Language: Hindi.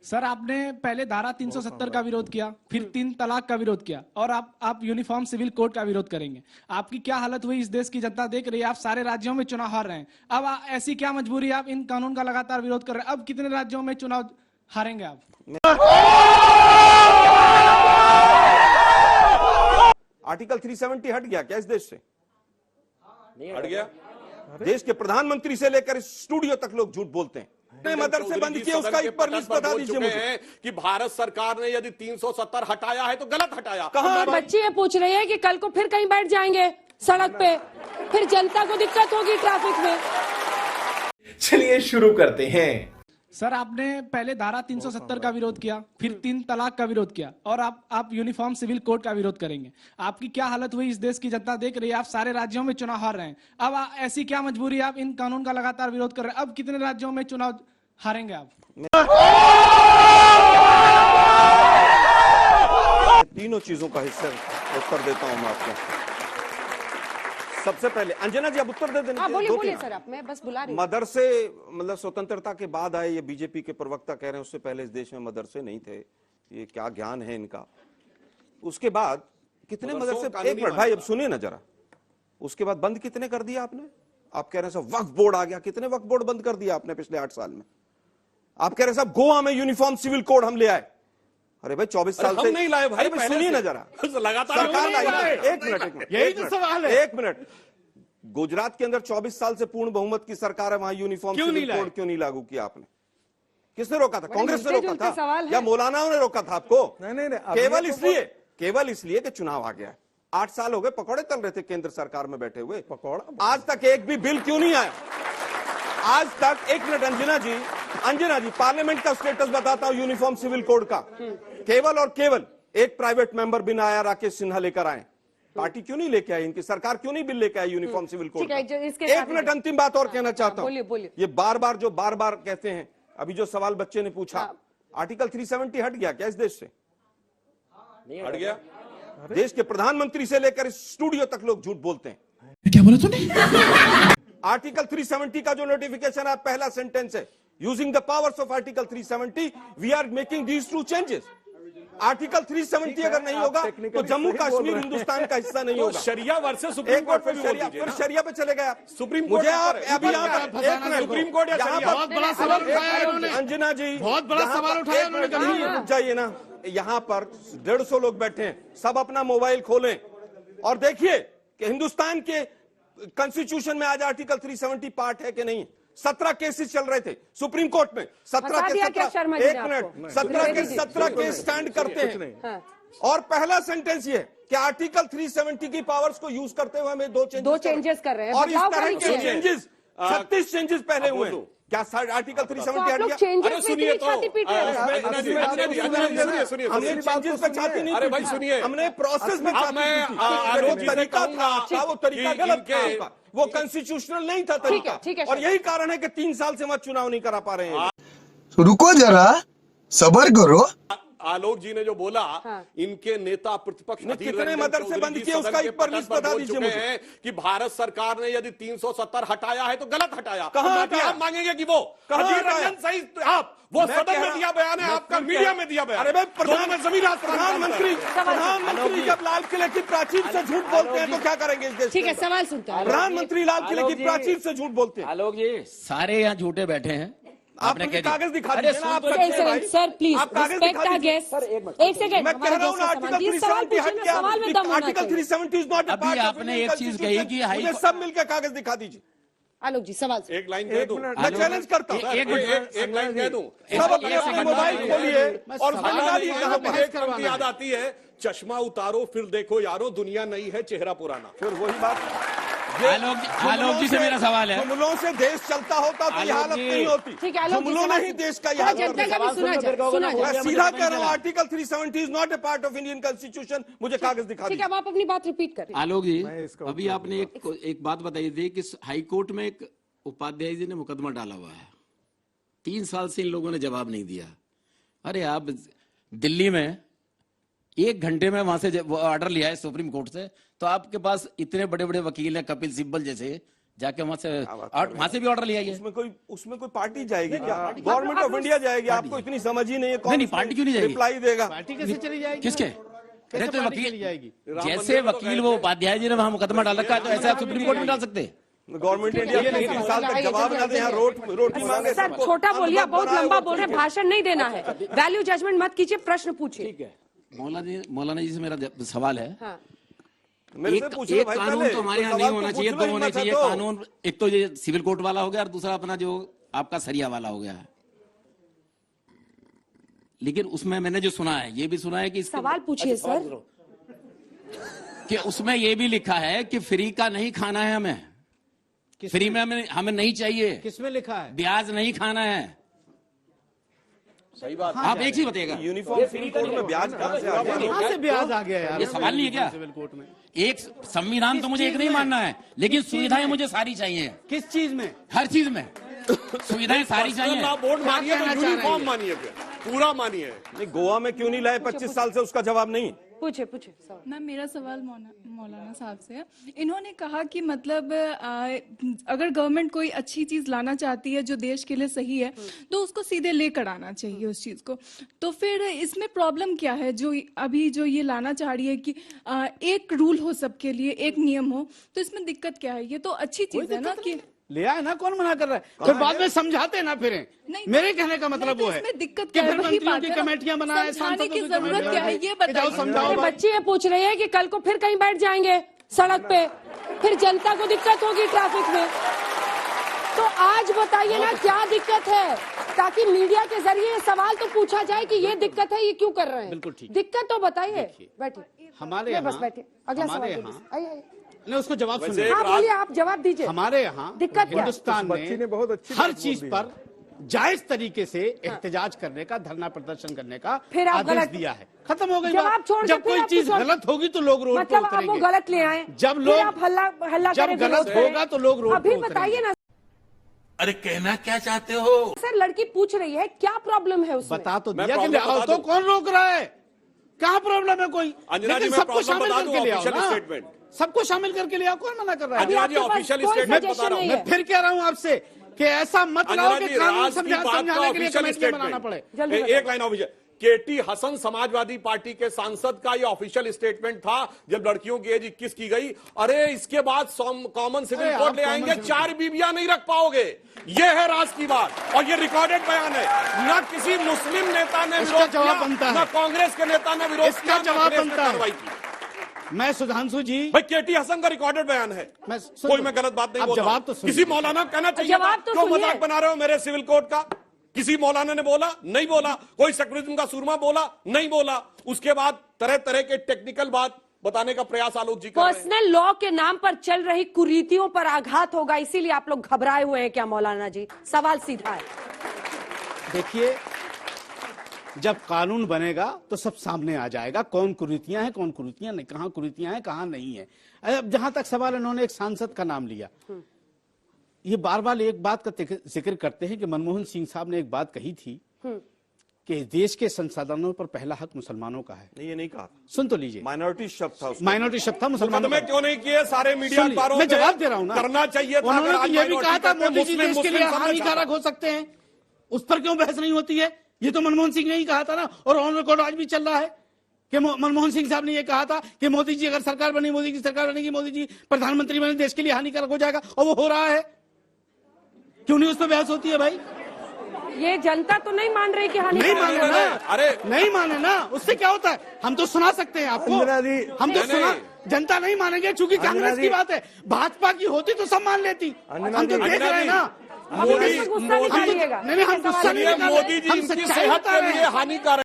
सर आपने पहले धारा 370 का विरोध किया, फिर 3 तलाक का विरोध किया और आप यूनिफॉर्म सिविल कोड का विरोध करेंगे। आपकी क्या हालत हुई इस देश की जनता देख रही है। आप सारे राज्यों में चुनाव हार रहे हैं। अब ऐसी क्या मजबूरी है, आप इन कानून का लगातार विरोध कर रहे हैं। अब कितने राज्यों में चुनाव हारेंगे आप? आर्टिकल 370 हट गया क्या इस देश से? नहीं हट गया। देश के प्रधानमंत्री से लेकर स्टूडियो तक लोग झूठ बोलते हैं। मदरसे बंद किए, उसका एक परमिश बता दीजिए मुझे कि भारत सरकार ने यदि 370 हटाया है तो गलत हटाया। कहां बच्ची ये पूछ रही है कि कल को फिर कहीं बैठ जाएंगे सड़क पे, फिर जनता को दिक्कत होगी ट्रैफिक में। चलिए शुरू करते हैं। सर आपने पहले धारा 370 का विरोध किया, फिर 3 तलाक का विरोध किया और आप यूनिफॉर्म सिविल कोड का विरोध करेंगे। आपकी क्या हालत हुई इस देश की जनता देख रही है। आप सारे राज्यों में चुनाव हार रहे हैं। अब ऐसी क्या मजबूरी है, आप इन कानून का लगातार विरोध कर रहे हैं। अब कितने राज्यों में चुनाव हारेंगे आप? तीनों चीजों का हिस्सा उत्तर देता हूं मैं आपको। सबसे पहले अंजना जी आप उत्तर दे देना। बोलिए सर, आप मैं बस बुला रही हूं। मदरसे मतलब स्वतंत्रता के बाद आए, ये बीजेपी के प्रवक्ता कह रहे हैं, उससे पहले इस देश में मदरसे नहीं थे। ये क्या ज्ञान है इनका। उसके बाद कितने मदरसे, एक मिनट भाई अब सुनिए ना जरा। उसके बाद बंद कितने कर दिया आपने? आप कह रहे हैं साहब वक्फ बोर्ड आ गया, कितने वक्फ बोर्ड बंद कर दिया आपने पिछले 8 साल में? आप कह रहे हैं साहब गोवा में यूनिफॉर्म सिविल कोड हम ले आए। अरे भाई 24 साल से नहीं लाए भाई, सुनिए ना जरा, लगातार सरकार लाई। एक मिनट, यही तो सवाल है। एक मिनट। गुजरात के अंदर 24 साल से पूर्ण बहुमत की सरकार है, वहां यूनिफॉर्म सिविल कोड क्यों नहीं लागू किया आपने? किसने रोका था? कांग्रेस ने रोका था या मौलानाओं ने रोका था आपको? नहीं, केवल इसलिए कि चुनाव आ गया। 8 साल हो गए पकौड़े तल रहे थे केंद्र सरकार में बैठे हुए। पकौड़ा आज तक एक भी बिल क्यों नहीं आया? आज तक। एक मिनट अंजना जी पार्लियामेंट का स्टेटस बताता हूं यूनिफॉर्म सिविल कोड का। केवल और केवल एक प्राइवेट मेंबर बिना आया, राकेश सिन्हा लेकर आए। पार्टी क्यों नहीं लेके आई? इनकी सरकार क्यों नहीं बिल लेके आई यूनिफॉर्म सिविल कोड? एक मिनट अंतिम बात और कहना चाहता हूं। ये बार बार कहते हैं। अभी जो सवाल बच्चे ने पूछा, आर्टिकल 370 हट गया क्या इस देश से? नहीं हट गया। देश के प्रधानमंत्री से लेकर स्टूडियो तक लोग झूठ बोलते हैं। क्या बोला तूने? आर्टिकल 370 का जो नोटिफिकेशन है, पहला सेंटेंस है, using the powers of article 370 we are making these 2 changes. Article 370 अगर नहीं होगा तो जम्मू कश्मीर हिंदुस्तान का हिस्सा नहीं होगा। शरिया वर्सेस सुप्रीम कोर्ट पे फिर शरिया पे चले गए। सुप्रीम मुझे कोर्ट आप अभी सुप्रीम कोर्ट या शरिया? बहुत बड़ा सवाल उठाया इन्होंने। अंजना जी बहुत बड़ा सवाल उठाया उन्होंने। रुक जाइए ना। यहाँ पर 150 लोग बैठे हैं, सब अपना मोबाइल खोलें और देखिए कि हिंदुस्तान के कॉन्स्टिट्यूशन में आज आर्टिकल 370 पार्ट है कि नहीं। 17 केसेस चल रहे थे सुप्रीम कोर्ट में। 17 के 17 केस स्टैंड करते हैं। और पहला सेंटेंस ये कि आर्टिकल 370 की पावर्स को यूज करते हुए हमें 2 चेंजेस कर रहे हैं। और इस तरह के चेंजेस 36 चेंजेस पहले हुए हैं। क्या आर्टिकल 370 हट गया? अरे सुनिए तो हमने चेंजेस पे छाती नहीं। अरे भाई सुनिए, हमने प्रोसेस में तरीका था, वो तरीका गलत था, वो कॉन्स्टिट्यूशनल नहीं था तरीका। और यही कारण है कि 3 साल से मत चुनाव नहीं करा पा रहे हैं। रुको जरा, सबर करो। आलोक जी ने जो बोला, इनके नेता प्रतिपक्ष कितने मदरसे बंद किए, उसका एक परमिश बता दीजिए मुझे कि भारत सरकार ने यदि 370 हटाया है तो गलत हटाया। कहां हटाया? आप मांगेंगे कि वो अधीर रंजन सही, आप वो सदन में दिया बयान है, आपका मीडिया में दिया बयान। अरे भाई प्रधानमंत्री जब लाल किले की प्राचीर से झूठ बोलते हैं तो क्या करेंगे इस देश? ठीक है, सवाल सुनता हूं। प्रधानमंत्री लाल किले की प्राचीर से झूठ बोलते हैं। आलोक जी सारे यहाँ झूठे बैठे हैं। आपने कागज दिखा दीजिए ना। आप sir please respect our guest. एक सेकंड, मैं कह रहा हूं आर्टिकल 370 हट गया। Article 370 is not a part of. आपने एक चीज कही कि मुझे सब मिलकर कागज दिखा दीजिए। आलोक जी सवाल एक लाइन कह दूं, मैं चैलेंज करता हूं। एक लाइन कह दूं, सब अपने मोबाइल खोलिए और पंक्ति याद आती है, चश्मा उतारो फिर देखो यारो, दुनिया नई है चेहरा पुराना। फिर वही बात। आलोक जी से मेरा सवाल है, जुमलों से देश चलता होता तो ये हालत नहीं होती। जुमलों ने ही देश का याद मैं सीधा कह रहा हूँ, article 370 is not a part of Indian constitution. मुझे कागज दिखा दीजिए। आप अपनी बात रिपीट करें। आलोक जी अभी आपने एक बात बताई थी कि हाई कोर्ट में एक उपाध्याय जी ने मुकदमा डाला हुआ है। 3 साल से इन लोगों ने जवाब नहीं दिया। अरे आप दिल्ली में 1 घंटे में वहां से ऑर्डर लिया है सुप्रीम कोर्ट से, तो आपके पास इतने बड़े बड़े वकील हैं, कपिल सिब्बल जैसे, जाके वहां से भी ऑर्डर लिया गया। उसमें कोई पार्टी जाएगी क्या? गवर्नमेंट ऑफ इंडिया जाएगी? आपको इतनी समझ ही नहीं है। नहीं, पार्टी क्यों नहीं जाएगी? रिप्लाई देगा। पार्टी कैसे चली जाएगी? किसके? कैसे तो पार्टी वकील चली जाएगी? जैसे वकील वो उपाध्याय जी ने वहां मुकदमा डाल रखा है, तो ऐसे आप सुप्रीम कोर्ट में डाल सकते हैं? गवर्नमेंट इंडिया 3 साल तक जवाब ना दे, यहाँ रोटी मांगे। सर छोटा बोलिए, आप बहुत लंबा बोल रहे हैं, भाषण नहीं देना है, वैल्यू जजमेंट मत कीजिए, प्रश्न पूछिए। मौलाना जी से मेरा सवाल है, हाँ। मेरे से पूछिए एक भाई, कानून पहले तो हमारे यहाँ सवाल नहीं होना तो चाहिए, पूछना दो ही होने मत है चाहिए तो। कानून। एक तो ये सिविल कोर्ट वाला हो गया और दूसरा अपना जो आपका सरिया वाला हो गया। लेकिन उसमें मैंने जो सुना है, ये भी सुना है कि सवाल पूछिए सर। कि उसमें ये भी लिखा है कि फ्री का नहीं खाना है हमें, फ्री में हमें नहीं चाहिए। किसमें लिखा है? ब्याज नहीं खाना है। सही बात। आप एक ही बताइएगा, यूनिफॉर्म सिविल कोड में ब्याज कहाँ से आ गया? कहाँ से ब्याज आ गया यार? ये सवाल नहीं है क्या? सिविल कोर्ट में एक संविधान तो मुझे एक नहीं मानना है, लेकिन सुविधाएं मुझे सारी चाहिए। किस चीज में? हर चीज में सुविधाएं सारी चाहिए। लॉ बोर्ड मानिए कहना तो चाह रहे यूनिफॉर्म हैं? मानिए, फिर पूरा मानिए। नहीं, गोवा में क्यों नहीं लाए 25 साल से? उसका जवाब नहीं। पूछे पूछे सवाल। मैम मेरा सवाल मौलाना साहब से है। इन्होंने कहा कि मतलब अगर गवर्नमेंट कोई अच्छी चीज लाना चाहती है जो देश के लिए सही है, तो उसको सीधे लेकर आना चाहिए उस चीज को। तो फिर इसमें प्रॉब्लम क्या है जो अभी जो ये लाना चाह रही है कि एक रूल हो सबके लिए, एक नियम हो, तो इसमें दिक्कत क्या है? ये तो अच्छी चीज है ना कि ले आए ना, कौन मना कर रहा है? फिर बाद में समझाते ना फिर। नहीं, मेरे कहने का मतलब नहीं, वो है इसमें दिक्कत कि क्या है? फिर वही मंत्रियों बात की है ना। कमेटियां बनाए, समझाने सांसदों की जरूरत क्या है? ये बताओ, बताइए। समझाओ। अरे बच्ची ये पूछ रही है कि कल को फिर कहीं बैठ जाएंगे सड़क पे, फिर जनता को दिक्कत होगी ट्रैफिक में। तो आज बताइए ना क्या दिक्कत है, ताकि मीडिया के जरिए सवाल तो पूछा जाए कि ये दिक्कत है, ये क्यों कर रहे हैं? बिल्कुल ठीक। दिक्कत तो बताइए। बैठिए, हमारे नहीं, बस यहाँ बैठिए, अगला सवाल हमारे कीजिए। यहाँ आइए आइए। नहीं, उसको जवाब वैसे सुनिए। एक हाँ बोलिए, आप जवाब दीजिए। हमारे यहाँ दिक्कत क्या है? हिंदुस्तान ने हर चीज पर जायज तरीके से एहतजाज करने का, धरना प्रदर्शन करने का फिर आप आदेश गलत दिया है। खत्म हो गई जवाब बात। छोड़ के जब फिर कोई आप चीज कुछ और- गलत होगी तो लोग रोड पर मतलब आप वो उतरेंगे। गलत ले आए, जब फिर लोग आप हल्ला जब करें, गलत विरोध करें। होगा तो लोग रोड अभी पर बताइए उतरेंगे। ना अरे कहना क्या चाहते हो? सर, लड़की पूछ रही है क्या प्रॉब्लम है उसमें? बता तो मैं दिया कि ले प्रॉब्लम आओ, बता तो दूं। कौन रोक रहा है? क्या प्रॉब्लम है कोई? अंजना जी, लेकिन मैं सबको प्रॉब्लम शामिल बता दूं, करके ले आओ ऑफिशियल ना। स्टेटमेंट। सबको शामिल करके ले आओ, कौन मना कर रहा है? अंजना जी, आपके पास ऑफिशियल कोई स्टेटमेंट suggestion बता रहा हूं। नहीं है। मैं फिर कह रहा हूं आपसे कि ऐसा मत लाओ अंजना कि जी, कानून राज की बात का समझाने के लिए ऑफिशियल कमेटियां बनाना स्टेटमेंट। पड़े। जल्दी एक बताइए। Line official. KT Hasan Samajwadi party के सांसद का ये ऑफिशियल स्टेटमेंट था जब लड़कियों की एज 21 की गई। अरे इसके बाद कॉमन सिविल अरे कोड आप ले आएंगे, कॉमन 4 बीबियां नहीं रख पाओगे। ये है राज की बात, और ये रिकॉर्डेड बयान है। ना किसी मुस्लिम नेता ने इसका विरोध जवाब किया, बनता है। ना कांग्रेस के नेता ने विरोध इसका किया, ना जवाब अखिलेश ने बनता है। कार्रवाई की। मैं सुधांशु जी, भाई केटी हसन का रिकॉर्डेड बयान है, मैं कोई मैं गलत बात नहीं आप बोल रहा जवाब हूं। तो सुनिए। किसी मौलाना को कहना चाहिए जवाब था, तो क्यों सुनिए। मजाक बना रहे हो मेरे सिविल कोड का? किसी मौलाना ने बोला? नहीं बोला। कोई सेक्युलरिज्म का सूरमा बोला? नहीं बोला। उसके बाद तरह तरह के टेक्निकल बात बताने का प्रयास आलोक जी कर रहे हैं। पर्सनल लॉ के नाम पर चल रही कुरीतियों पर आघात होगा, इसीलिए आप लोग घबराए हुए हैं क्या मौलाना जी? सवाल सीधा है। देखिए, जब कानून बनेगा तो सब सामने आ जाएगा, कौन कुरीतियां हैं, कौन कुरीतियां नहीं, कहां कुरीतियां हैं, कहां नहीं है। अब जहां तक सवाल, इन्होंने एक सांसद का नाम लिया। ये बार बार एक बात का जिक्र करते हैं कि मनमोहन सिंह साहब ने एक बात कही थी कि देश के संसाधनों पर पहला हक मुसलमानों का है। नहीं, ये नहीं कहा। सुन तो लीजिए, माइनॉरिटी शब्द था उसमें। माइनॉरिटी शब्द था मुसलमानों मुकदमे का। क्यों नहीं किए सारे मीडिया सुनिए, अखबारों मैं पे? जवाब दे रहा हूं ना। करना चाहिए था। उन्होंने अगर तो आज ये भी कहा था minority मोदी जी कहते हैं, देश के लिए मुस्लिम सब हानिकारक चाहता। हो सकते हैं, उस पर क्यों बहस नहीं होती है? ये तो मनमोहन सिंह ने ही कहा था ना, और ऑन रिकॉर्ड आज भी चल रहा है कि मनमोहन सिंह साहब ने ये कहा था कि मोदी जी अगर सरकार बनी, मोदी की सरकार बनेगी, मोदी जी प्रधानमंत्री बने, देश के लिए हानिकारक हो जाएगा, और वो हो रहा है। क्यों नहीं उस पर बहस होती है भाई? ये जनता तो नहीं मान रही कि नहीं माने ना, अरे नहीं माने ना, उससे क्या होता है? हम तो सुना सकते हैं आपको, हम तो नहीं, सुना, नहीं। जनता नहीं मानेंगे क्योंकि कांग्रेस की बात है। भाजपा की होती तो सब मान लेती। हम तो देख रहे हैं ना। गुस्सा निकालिएगा। नहीं, हम गुस्सा नहीं मोदी निकाल रहे, जी हम इनकी सच्चाई सेहत बता के रहे लिए हैं। हानिकारक